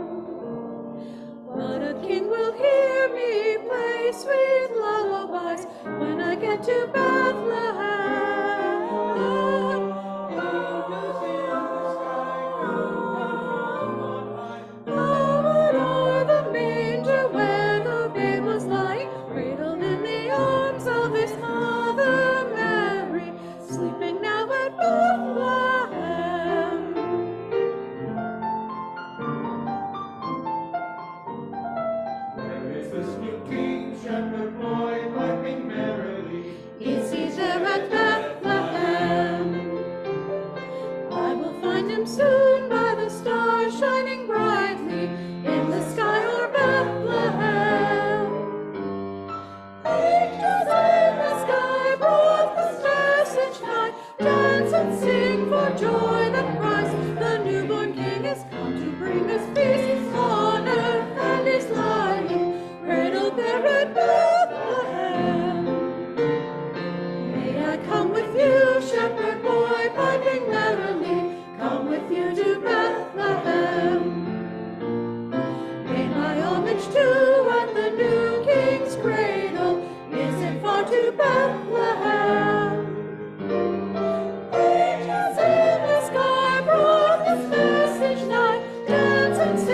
But a king will hear me play sweet lullabies when I get to Bethlehem. Forward o'er the manger where the babe was lying, cradled in the arms of His mother Mary, sleeping now at Bethlehem. Where is this new king, shepherd boy, piping merrily? Is He there at Bethlehem? I will find Him soon by the stars shining brightly in the sky o'er Bethlehem. Angels in the sky brought this message nigh. Dance and sing for joy that Christ, the newborn King, is come to bring us peace on earth, and He's lying cradled there at Bethlehem. May I come with you, shepherd boy, piping merrily, come with you to Bethlehem. Pay my homage too at the new King's cradle, is it far to Bethlehem? Angels in the sky brought this message nigh. Dance and sing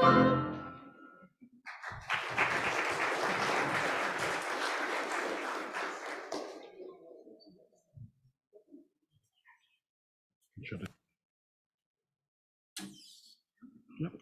Should it? Yep.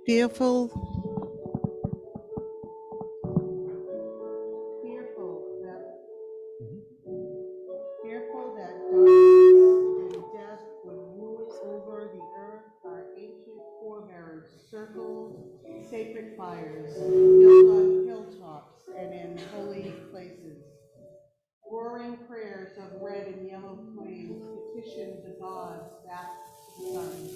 David. Fearful that darkness and death would rule over the earth, our ancient forebears circled sacred fires built on hilltops and in holy places. Roaring prayers of red and yellow flames petitioned the gods back to the sun.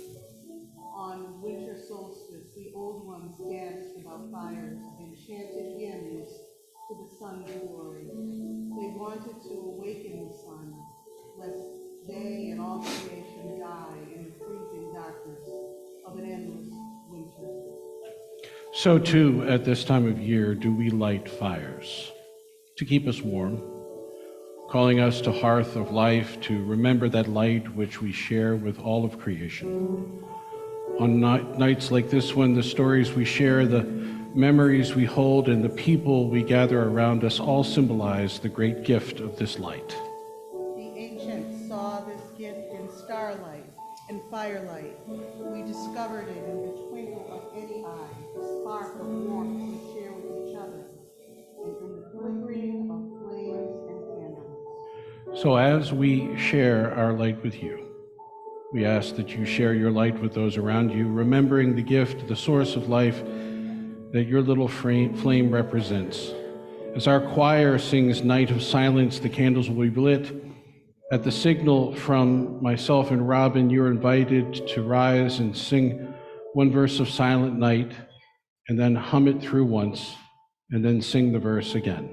On winter solstice, the old ones danced about fires and chanted hymns to the sun's glory. They wanted to awaken the sun, lest they and all creation die in the freezing darkness of an endless winter. So too, at this time of year, do we light fires to keep us warm, calling us to hearth of life to remember that light which we share with all of creation. On nights like this one, the stories we share, the memories we hold, and the people we gather around us all symbolize the great gift of this light. The ancients saw this gift in starlight and firelight. We discovered it in the twinkle of any eye, a spark of warmth we share with each other, and in the flickering of flames and candles. So as we share our light with you, we ask that you share your light with those around you, remembering the gift, the source of life that your little flame represents. As our choir sings Night of Silence, the candles will be lit. At the signal from myself and Robin, you're invited to rise and sing one verse of Silent Night, and then hum it through once, and then sing the verse again.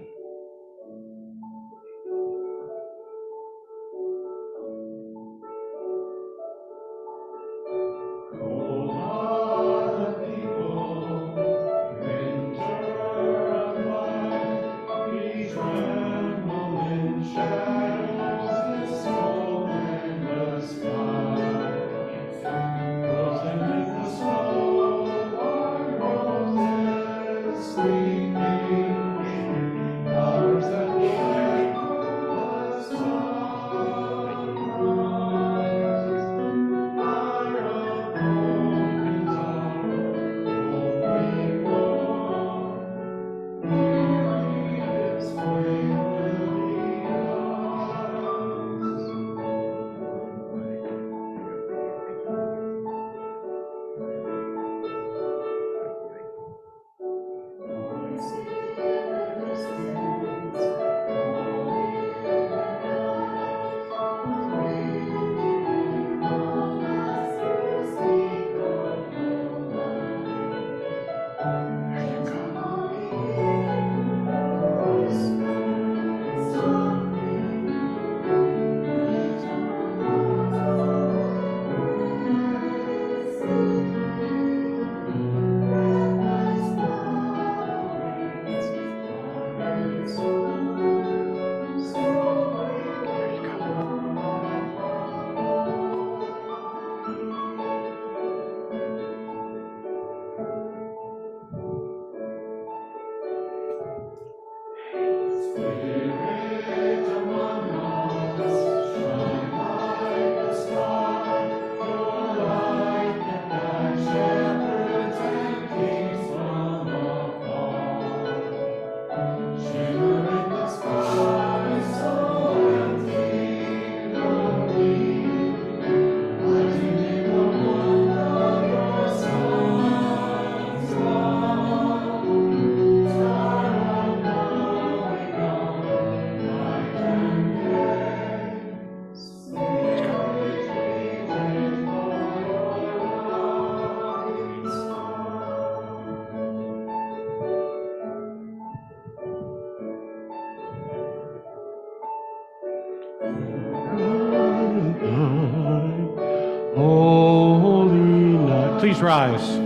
Holy night. Please rise.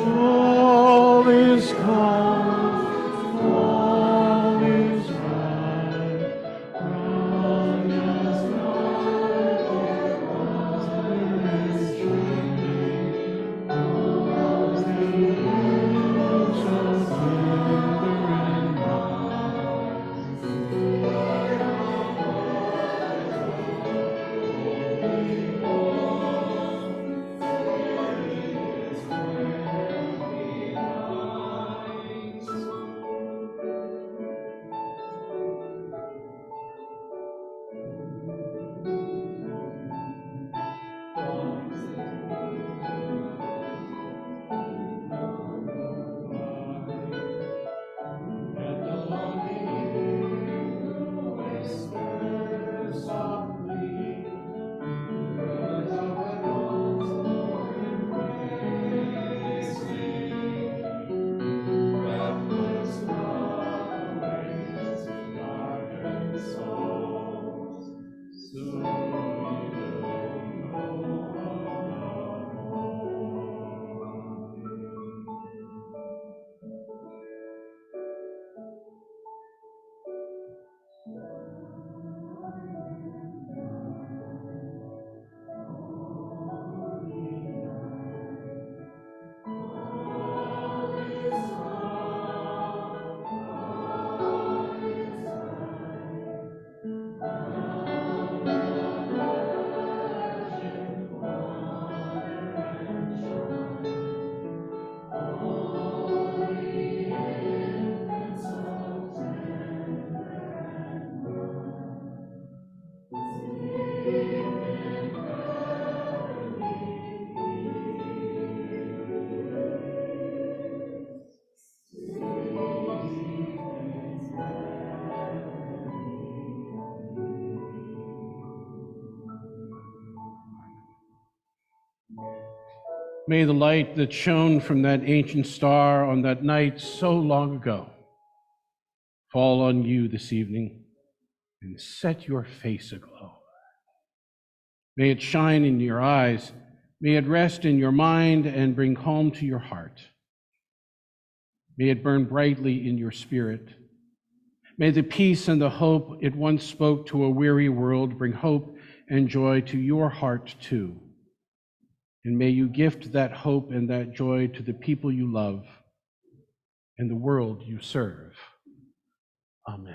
All is calm. All is bright. From the May the light that shone from that ancient star on that night so long ago fall on you this evening and set your face aglow. May it shine in your eyes, may it rest in your mind and bring calm to your heart. May it burn brightly in your spirit. May the peace and the hope it once spoke to a weary world bring hope and joy to your heart too. And may you gift that hope and that joy to the people you love and the world you serve. Amen.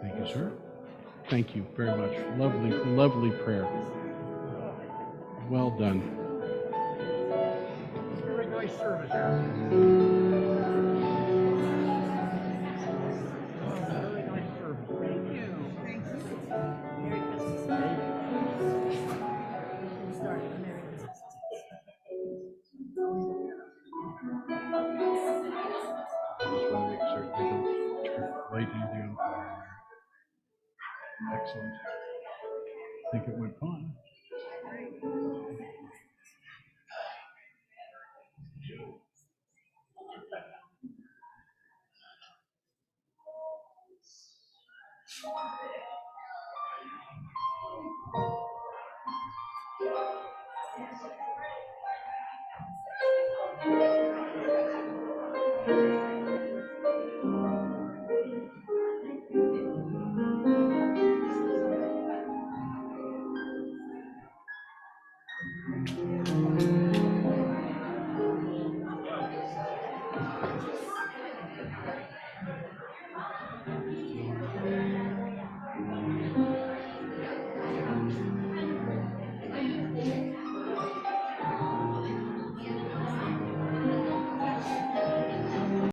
Thank you, sir. Thank you very much. Lovely, lovely prayer. Well done. Very nice service here. Very nice service. Thank you. Thank you. Merry Christmas. Start. Merry Christmas. Just want to make certain they don't turn right into the fire. Excellent. I think it went fine.